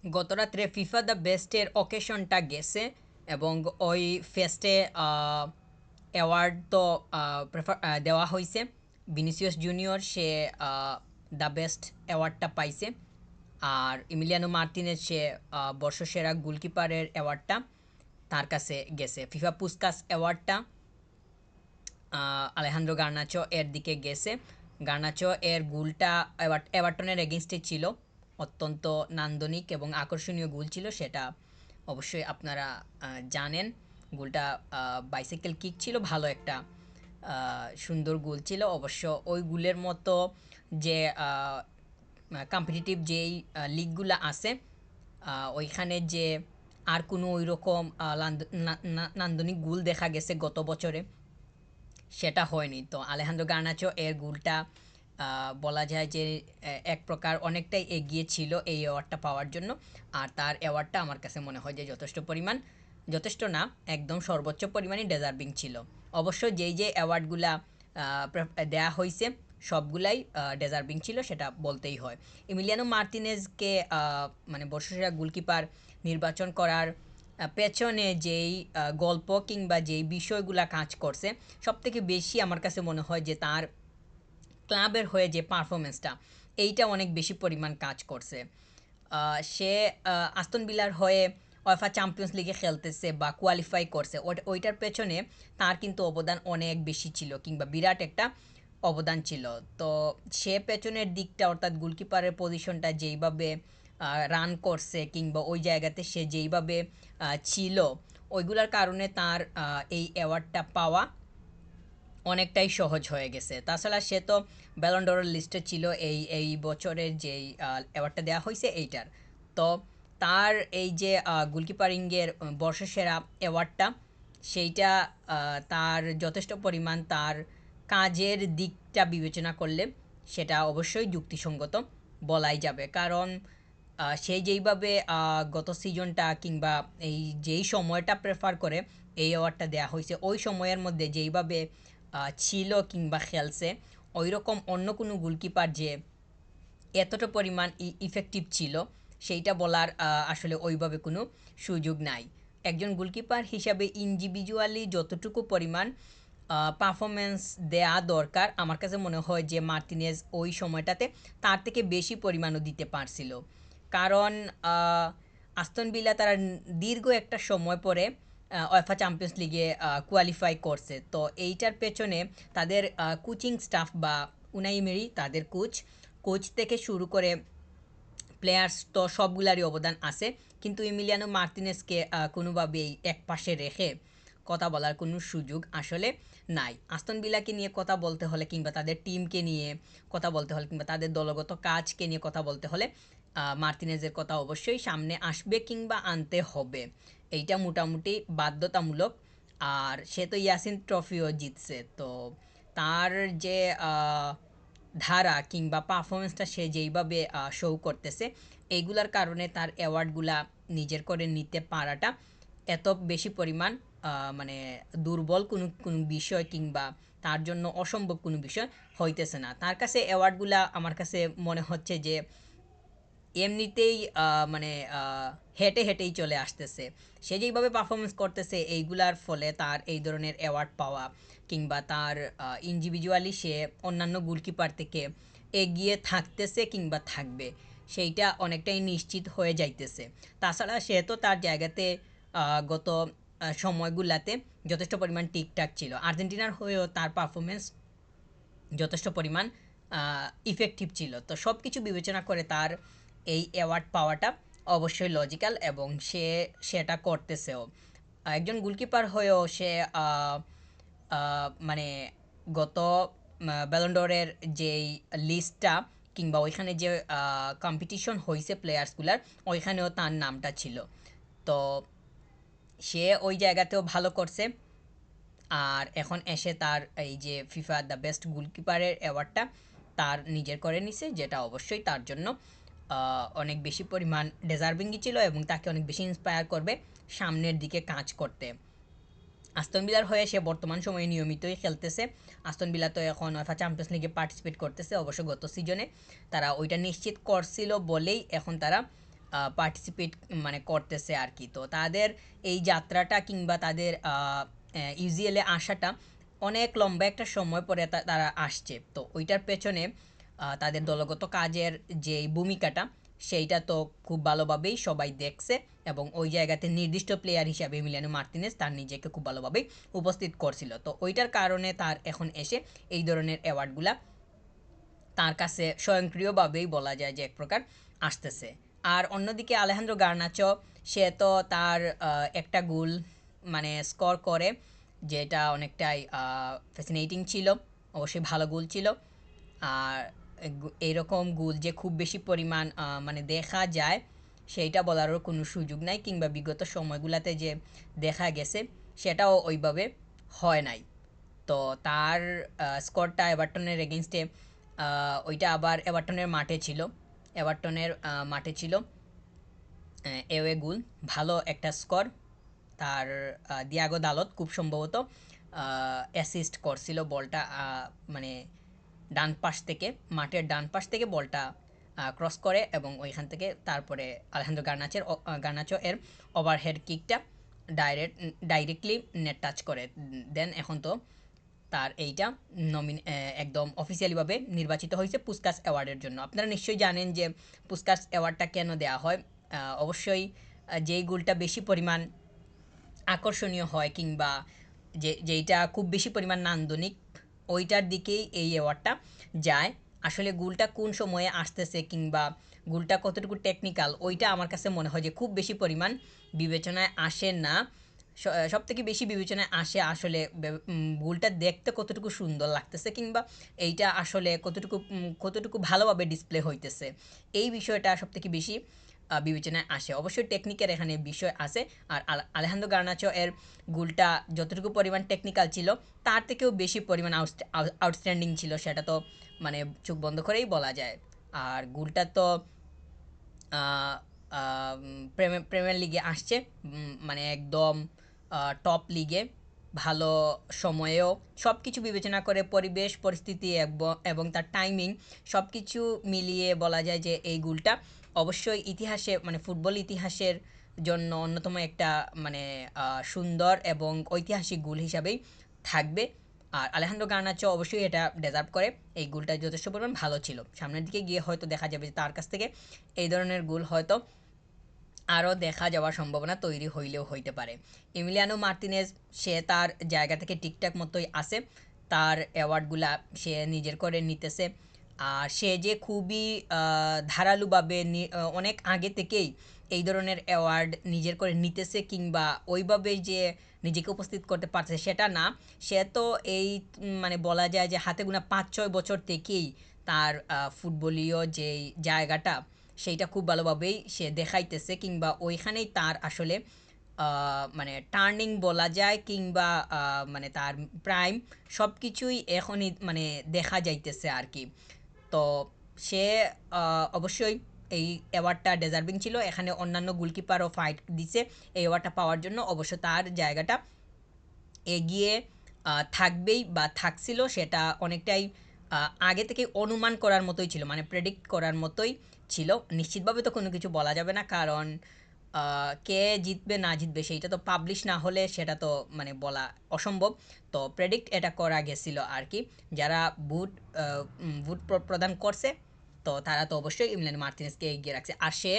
গত রাত্রে FIFA the বেস্টের অকেশনটা গেছে এবং ওই ফেস্টে অ্যাওয়ার্ড তো দেওয়া হয়েছে। ভিনিসিয়াস জুনিয়র সে দ্য বেস্ট অ্যাওয়ার্ডটা পাইছে, আর ইমিলিয়ানো মার্তিনেজ সে বর্ষসেরা গোলকিপারের অ্যাওয়ার্ডটা তার কাছে গেছে। ফিফা পুস্কাস অ্যাওয়ার্ডটা আলেহান্দ্রো গার্নাচো এর দিকে গেছে। গার্নাচো এর গোলটা এভারটনের এগেনস্টে ছিল, অত্যন্ত নান্দনিক এবং আকর্ষণীয় গোল ছিল, সেটা অবশ্যই আপনারা জানেন। গোলটা বাইসাইকেল কিক ছিল, ভালো একটা সুন্দর গোল ছিল। অবশ্য ওই গোলের মতো যে কম্পিটিটিভ যেই লিগগুলো আছে ওইখানে যে আর কোনো ওই রকম নান্দনিক গোল দেখা গেছে গত বছরে সেটা হয়নি। তো আলেহান্দ্রো গার্নাচো এর গোলটা বলা যায় যে এক প্রকার অনেকটাই এগিয়ে ছিল এই অ্যাওয়ার্ডটা পাওয়ার জন্য। আর তার অ্যাওয়ার্ডটা আমার কাছে মনে হয় যে যথেষ্ট না, একদম সর্বোচ্চ পরিমাণই ডিজার্ভিং ছিল। অবশ্য যেই যে অ্যাওয়ার্ডগুলা দেয়া হয়েছে সবগুলাই ডিজার্ভিং ছিল, সেটা বলতেই হয়। ইমিলিয়ানো মার্তিনেজকে মানে বর্ষসেরা গোলকিপার নির্বাচন করার পেছনে যেই গল্প কিংবা যেই বিষয়গুলা কাজ করছে, সবথেকে বেশি আমার কাছে মনে হয় যে তার ক্লাবের হয়ে যে পারফরমেন্সটা, এইটা অনেক বেশি পরিমাণ কাজ করছে। সে আস্তন বিলার হয়ে ওয়েফা চ্যাম্পিয়ন্স লিগে খেলতেছে বা কোয়ালিফাই করছে, ওইটার পেছনে তার কিন্তু অবদান অনেক বেশি ছিল, কিংবা বিরাট একটা অবদান ছিল। তো সে পেছনের দিকটা অর্থাৎ গোলকিপারের পজিশনটা যেইভাবে রান করছে কিংবা ওই জায়গাতে সে যেইভাবে ছিল, ওইগুলোর কারণে তার এই অ্যাওয়ার্ডটা পাওয়া অনেকটাই সহজ হয়ে গেছে। তাছাড়া সে তো ব্যালন ড'রের লিস্টে ছিল এই বছরের যেই অ্যাওয়ার্ডটা দেওয়া হয়েছে এইটার। তো তার এই যে গোলকিপারিংয়ের বর্ষসেরা অ্যাওয়ার্ডটা, সেইটা তার যথেষ্ট পরিমাণ তার কাজের দিকটা বিবেচনা করলে সেটা অবশ্যই যুক্তিসঙ্গত বলাই যাবে। কারণ সে যেইভাবে গত সিজনটা কিংবা এই যেই সময়টা প্রেফার করে এই অ্যাওয়ার্ডটা দেওয়া হয়েছে, ওই সময়ের মধ্যে যেইভাবে ছিল কিংবা খেলছে, ওই রকম অন্য কোনো গোলকিপার যে এতটা পরিমাণ ইফেক্টিভ ছিল সেইটা বলার আসলে ওইভাবে কোনো সুযোগ নাই। একজন গোলকিপার হিসাবে ইন্ডিভিজুয়ালি যতটুকু পরিমাণ পারফরমেন্স দেয়া দরকার, আমার কাছে মনে হয় যে মার্তিনেজ ওই সময়টাতে তার থেকে বেশি পরিমাণও দিতে পারছিল। কারণ আস্তন ভিলা তারা দীর্ঘ একটা সময় পরে ওয়েফা চ্যাম্পিয়ন্স লিগে কোয়ালিফাই করছে। তো এইটার পেছনে তাদের কোচিং স্টাফ বা উনাই এমেরি তাদের কোচ থেকে শুরু করে প্লেয়ার্স তো সবগুলারই অবদান আছে, কিন্তু ইমিলিয়ানো মার্তিনেজকে কোনোভাবেই এক পাশে রেখে কথা বলার কোনো সুযোগ আসলে নাই। আস্তন ভিলাকে নিয়ে কথা বলতে হলে কিংবা তাদের টিমকে নিয়ে কথা বলতে হলে কিংবা তাদের দলগত কাজকে নিয়ে কথা বলতে হলে মার্তিনেজের কথা অবশ্যই সামনে আসবে কিংবা আনতে হবে, এইটা মোটামুটি বাধ্যতামূলক। আর সে তো ইয়াসিন ট্রফিও জিতছে, তো তার যে ধারা কিংবা পারফরমেন্সটা সে যেইভাবে শো করতেছে, এইগুলার কারণে তার অ্যাওয়ার্ডগুলা নিজের করে নিতে পারাটা এত বেশি পরিমাণ মানে দুর্বল কোনো বিষয় কিংবা তার জন্য অসম্ভব কোনো বিষয় হইতেছে না। তার কাছে অ্যাওয়ার্ডগুলা আমার কাছে মনে হচ্ছে যে এমনিতেই মানে হেঁটেই চলে আসতেছে। সে যেইভাবে পারফরমেন্স করতেছে এইগুলার ফলে তার এই ধরনের অ্যাওয়ার্ড পাওয়া কিংবা তার ইন্ডিভিজুয়ালি সে অন্যান্য গোলকিপার থেকে এগিয়ে থাকতেছে কিংবা থাকবে, সেইটা অনেকটাই নিশ্চিত হয়ে যাইতেছে। তাছাড়া সে তো তার জায়গাতে গত সময়গুলাতে যথেষ্ট পরিমাণ ঠিকঠাক ছিল। আর্জেন্টিনার হয়েও তার পারফরমেন্স যথেষ্ট পরিমাণ ইফেক্টিভ ছিল। তো সব কিছু বিবেচনা করে তার এই অ্যাওয়ার্ড পাওয়াটা অবশ্যই লজিক্যাল এবং সে সেটা করতেছেও। একজন গোলকিপার হয়েও সে মানে গত ব্যালন্ডরের যেই লিস্টটা কিংবা ওইখানে যে কম্পিটিশন হয়েছে প্লেয়ার্সগুলার, ওইখানেও তার নামটা ছিল। তো সে ওই জায়গাতেও ভালো করছে। আর এখন এসে তার এই যে ফিফা দ্য বেস্ট গোলকিপারের অ্যাওয়ার্ডটা তার নিজের করে নিছে, যেটা অবশ্যই তার জন্য অনেক বেশি পরিমাণ ডিজার্ভিংই ছিল এবং তাকে অনেক বেশি ইন্সপায়ার করবে সামনের দিকে কাজ করতে। আস্তন বিলার হয়ে সে বর্তমান সময়ে নিয়মিতই খেলতেছে। আস্তন বিলা তো এখন ওয়েফা চ্যাম্পিয়ন্স লিগে পার্টিসিপেট করতেছে। অবশ্য গত সিজনে তারা ওইটা নিশ্চিত করছিল বলেই এখন তারা পার্টিসিপেট মানে করতেছে আর কি। তো তাদের এই যাত্রাটা কিংবা তাদের ইউজিএলে আসাটা অনেক লম্বা একটা সময় পরে তারা আসছে। তো ওইটার পেছনে তাদের দলগত কাজের যে ভূমিকাটা সেইটা তো খুব ভালোভাবেই সবাই দেখছে এবং ওই জায়গাতে নির্দিষ্ট প্লেয়ার হিসাবে এমিলিয়ানো মার্তিনেজ তার নিজেকে খুব ভালোভাবেই উপস্থিত করছিল। তো ওইটার কারণে তার এখন এসে এই ধরনের অ্যাওয়ার্ডগুলা তার কাছে স্বয়ংক্রিয়ভাবেই বলা যায় যে এক প্রকার আসতেছে। আর অন্যদিকে আলেহান্দ্রো গার্নাচো, সে তো তার একটা গোল মানে স্কোর করে, যেটা অনেকটাই ফ্যাসিনেটিং ছিল, অবশ্যই ভালো গোল ছিল। আর এইরকম গোল যে খুব বেশি পরিমাণ মানে দেখা যায় সেইটা বলারও কোনো সুযোগ নাই, কিংবা বিগত সময়গুলোতে যে দেখা গেছে সেটাও ওইভাবে হয় নাই। তো তার স্কোরটা এভারটনের এগেনস্টে, ওইটা আবার এভারটনের মাঠে ছিল, এভারটনের মাঠে ছিল এওয়ে গোল, ভালো একটা স্কোর। তার দিয়াগো দালত খুব সম্ভবত অ্যাসিস্ট করছিল বলটা, মানে ডান পাশ থেকে, মাঠের ডান পাশ থেকে বলটা ক্রস করে এবং ওইখান থেকে তারপরে আলেহান্দ্রো গার্নাচো এর ওভারহেড কিকটা ডাইরেক্টলি নেট টাচ করে দেন। এখন তো তার এইটা একদম অফিসিয়ালিভাবে নির্বাচিত হয়েছে পুস্কাস অ্যাওয়ার্ডের জন্য। আপনারা নিশ্চয়ই জানেন যে পুস্কাস অ্যাওয়ার্ডটা কেন দেওয়া হয়। অবশ্যই যেই গোলটা বেশি পরিমাণ আকর্ষণীয় হয় কিংবা যেইটা খুব বেশি পরিমাণ নান্দনিক, ওইটার দিকেই এই অ্যাওয়ার্ডটা যায়। আসলে গোলটা কোন সময়ে আসতেছে কিংবা গোলটা কতটুকু টেকনিক্যাল, ওইটা আমার কাছে মনে হয় যে খুব বেশি পরিমাণ বিবেচনায় আসে না। সব থেকে বেশি বিবেচনায় আসে আসলে গোলটা দেখতে কতটুকু সুন্দর লাগতেছে কিংবা এইটা আসলে কতটুকু ভালোভাবে ডিসপ্লে হইতেছে, এই বিষয়টা সব থেকে বেশি বিবেচনায় আসে। অবশ্যই টেকনিকের এখানে বিষয় আছে। আর আলেহান্দ্রো গার্নাচো এর গোলটা যতটুকু পরিমাণ টেকনিক্যাল ছিল তার থেকেও বেশি পরিমাণ আউটস্ট্যান্ডিং ছিল, সেটা তো মানে চোখ বন্ধ করেই বলা যায়। আর গোলটা তো প্রিমিয়ার লিগে আসছে, মানে একদম টপ লিগে, ভালো সময়েও সব কিছু বিবেচনা করে, পরিবেশ পরিস্থিতি এবং তার টাইমিং সব কিছু মিলিয়ে বলা যায় যে এই গোলটা অবশ্যই ইতিহাসে, মানে ফুটবল ইতিহাসের জন্য অন্যতম একটা মানে সুন্দর এবং ঐতিহাসিক গোল হিসাবেই থাকবে। আর আলেহান্দ্রো গার্নাচো অবশ্যই এটা ডিজার্ভ করে, এই গোলটা যথেষ্ট পরিমাণ ভালো ছিল। সামনের দিকে গিয়ে হয়তো দেখা যাবে যে তার কাছ থেকে এই ধরনের গোল হয়তো আরও দেখা যাওয়ার সম্ভাবনা তৈরি হইলেও হইতে পারে। এমিলিয়ানো মার্তিনেজ, সে তার জায়গা থেকে ঠিকঠাক মতোই আছে, তার অ্যাওয়ার্ডগুলা সে নিজের করে নিতেছে। আর সে যে খুবই ধারালুভাবে অনেক আগে থেকেই এই ধরনের অ্যাওয়ার্ড নিজের করে নিতেছে কিংবা ওইভাবে যে নিজেকে উপস্থিত করতে পারছে সেটা না। সে তো এই মানে বলা যায় যে হাতে গোনা 5-6 বছর থেকেই তার ফুটবলীয় যেই জায়গাটা সেইটা খুব ভালোভাবেই সে দেখাইতেছে, কিংবা ওইখানেই তার আসলে মানে টার্নিং বলা যায়, কিংবা মানে তার প্রাইম সব কিছুই এখনই মানে দেখা যাইতেছে আর কি। তো সে অবশ্যই এই অ্যাওয়ার্ডটা ডিজার্ভিং ছিল। এখানে অন্যান্য গোলকিপারও ফাইট দিছে এই অ্যাওয়ার্ডটা পাওয়ার জন্য, অবশ্য তার জায়গাটা এগিয়ে থাকবেই বা থাকছিল, সেটা অনেকটাই আগে থেকে অনুমান করার মতোই ছিল, মানে প্রেডিক্ট করার মতোই ছিল। নিশ্চিতভাবে তো কোনো কিছু বলা যাবে না, কারণ কে জিতবে না জিতবে সেইটা তো পাবলিশ না হলে সেটা তো মানে বলা অসম্ভব। তো প্রেডিক্ট এটা করা গেছিল আর কি। যারা ভোট ভোট প্রদান করছে তো তারা তো অবশ্যই ইমরান মার্টিনেজকে এগিয়ে রাখছে। আর সে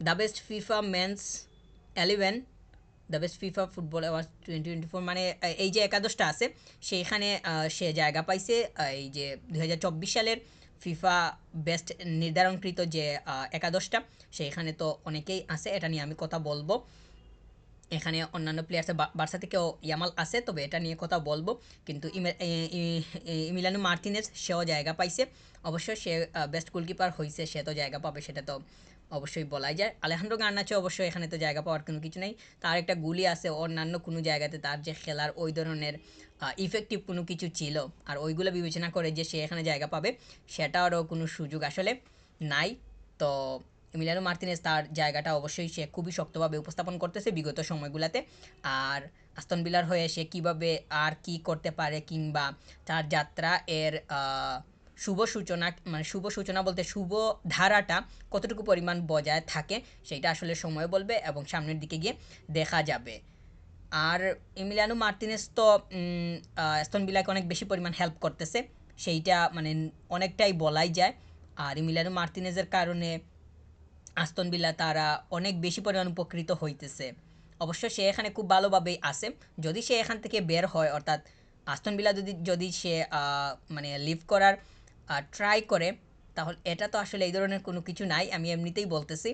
the best FIFA men's 11, the best FIFA football award 2024, মানে এই যে একাদশটা আছে সেইখানে সে জায়গা পাইছে। এই যে 2024 সালের ফিফা বেস্ট নির্ধারণকৃত যে একাদশটা, সেইখানে তো অনেকেই আছে, এটা নিয়ে আমি কথা বলবো। এখানে অন্যান্য প্লেয়ার্স বার্সা থেকেও ইয়ামাল আছে, তবে এটা নিয়ে কথা বলবো। কিন্তু ইমিলিয়ানো মার্তিনেজ সেও জায়গা পাইছে, অবশ্যই সে বেস্ট গোলকিপার হয়েছে, সে তো জায়গা পাবে সেটা তো অবশ্যই বলাই যায়। আলেহান্দ্রো গার্নাচো অবশ্যই এখানে তো জায়গা পাওয়ার কোনো কিছু নেই, তার একটা গুলি আছে, অন্যান্য কোনো জায়গাতে তার যে খেলার ওই ধরনের ইফেক্টিভ কোনো কিছু ছিল আর ওইগুলো বিবেচনা করে যে সে এখানে জায়গা পাবে সেটারও কোনো সুযোগ আসলে নাই। তো এমিলিয়ানো মার্তিনেজ তার জায়গাটা অবশ্যই সে খুবই শক্তভাবে উপস্থাপন করতেছে বিগত সময়গুলোতে। আর আস্তন ভিলার হয়ে সে কীভাবে আর কি করতে পারে কিংবা তার যাত্রা এর শুভ সূচনা, মানে শুভ সূচনা বলতে শুভ ধারাটা কতটুকু পরিমাণ বজায় থাকে সেইটা আসলে সময় বলবে এবং সামনের দিকে গিয়ে দেখা যাবে। আর এমিলিয়ানো মার্তিনেজ তো অ্যাস্টন ভিলাকে অনেক বেশি পরিমাণ হেল্প করতেছে, সেইটা মানে অনেকটাই বলাই যায়। আর এমিলিয়ানো মার্তিনেজের কারণে আস্তন ভিলা তারা অনেক বেশি পরিমাণ উপকৃত হইতেছে। অবশ্য সে এখানে খুব ভালোভাবেই আছে। যদি সে এখান থেকে বের হয়, অর্থাৎ আস্তন ভিলা যদি যদি সে মানে লিভ করার ট্রাই করে, তাহলে এটা তো আসলে এই ধরনের কোনো কিছু নাই, আমি এমনিতেই বলতেছি।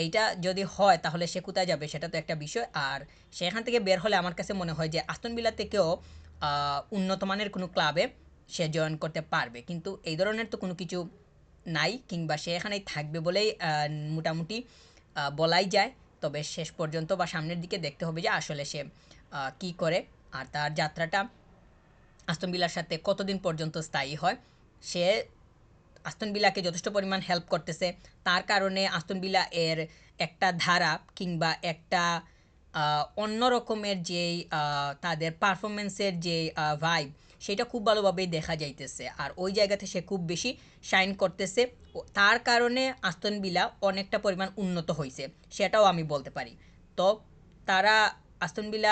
এইটা যদি হয় তাহলে সে কোথায় যাবে সেটা তো একটা বিষয়। আর সে এখান থেকে বের হলে আমার কাছে মনে হয় যে আস্তন ভিলা থেকেও উন্নত মানের কোনো ক্লাবে সে জয়েন করতে পারবে, কিন্তু এই ধরনের তো কোনো কিছু নাই, কিংবা সে এখানেই থাকবে বলেই মোটামুটি বলাই যায়। তবে শেষ পর্যন্ত বা সামনের দিকে দেখতে হবে যে আসলে সে কী করে, আর তার যাত্রাটা আস্তন ভিলার সাথে কতদিন পর্যন্ত স্থায়ী হয়। সে আস্তন ভিলাকে যথেষ্ট পরিমাণ হেল্প করতেছে, তার কারণে আস্তন ভিলা এর একটা ধারা কিংবা একটা অন্য রকমের যেই তাদের পারফরমেন্সের যে ভাইব, সেটা খুব ভালোভাবেই দেখা যাইতেছে। আর ওই জায়গাতে সে খুব বেশি শাইন করতেছে, তার কারণে আস্তন ভিলা অনেকটা পরিমাণ উন্নত হয়েছে, সেটাও আমি বলতে পারি। তো তারা আস্তন ভিলা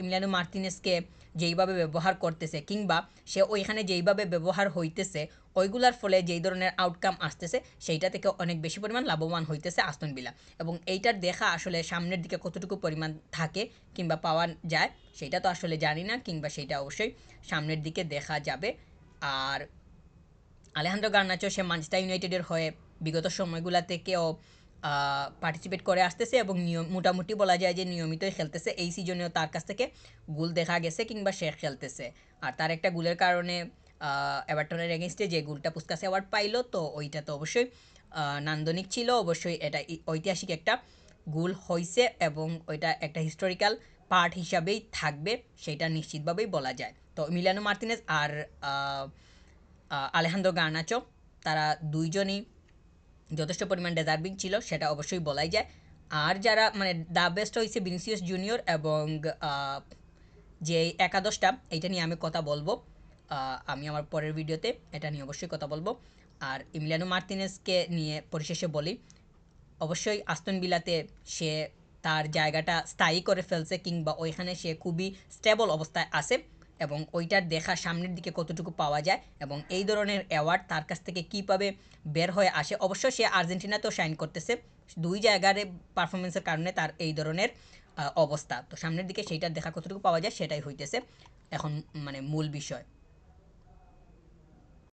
ইমলিয়ানো মার্তিনেসকে যেইভাবে ব্যবহার করতেছে, কিংবা সে ওইখানে যেইভাবে ব্যবহার হইতেছে, ওইগুলার ফলে যেই ধরনের আউটকাম আসতেছে সেইটা থেকে অনেক বেশি পরিমাণ লাভবান হইতেছে আস্তন ভিলা। এবং এইটার দেখা আসলে সামনের দিকে কতটুকু পরিমাণ থাকে কিংবা পাওয়া যায় সেটা তো আসলে জানি না, কিংবা সেইটা অবশ্যই সামনের দিকে দেখা যাবে। আর আলেহান্দ্রো গার্নাচো সে ম্যানচেস্টার ইউনাইটেডের হয়ে বিগত সময়গুলো থেকেও পার্টিসিপেট করে আসতেছে এবং মোটামুটি বলা যায় যে নিয়মিতই খেলতেছে। এই সিজনেও তার কাছ থেকে গোল দেখা গেছে কিংবা সে খেলতেছে। আর তার একটা গোলের কারণে এভারটনের এগেনস্টে যে গোলটা পুস্কাস অ্যাওয়ার্ড পাইলো, তো ওইটা তো অবশ্যই নান্দনিক ছিল, অবশ্যই এটা ঐতিহাসিক একটা গোল হয়েছে এবং ওইটা একটা হিস্টোরিক্যাল পার্ট হিসাবেই থাকবে, সেটা নিশ্চিতভাবেই বলা যায়। তো মিলানো মার্তিনেজ আর আলেহান্দ্রো গার্নাচো, তারা দুইজনই যথেষ্ট পরিমাণ ডেজার্ভিং ছিল, সেটা অবশ্যই বলাই যায়। আর যারা মানে দ্য বেস্ট হয়েছে ভিনিসিয়াস জুনিয়র এবং যে একাদশটা, এইটা নিয়ে আমি কথা বলবো, আমি আমার পরের ভিডিওতে এটা নিয়ে অবশ্যই কথা বলবো। আর ইমিলিয়ানো মার্তিনেজকে নিয়ে পরিশেষে বলি, অবশ্যই আস্তন ভিলাতে সে তার জায়গাটা স্থায়ী করে ফেলছে, কিংবা ওইখানে সে খুবই স্টেবল অবস্থায় আছে, এবং ওইটার দেখা সামনের দিকে কতটুকু পাওয়া যায় এবং এই ধরনের অ্যাওয়ার্ড তার কাছ থেকে কীভাবে বের হয়ে আসে। অবশ্য সে আর্জেন্টিনাতেও শাইন করতেছে, দুই জায়গার পারফরমেন্সের কারণে তার এই ধরনের অবস্থা। তো সামনের দিকে সেইটার দেখা কতটুকু পাওয়া যায় সেটাই হইতেছে এখন মানে মূল বিষয়।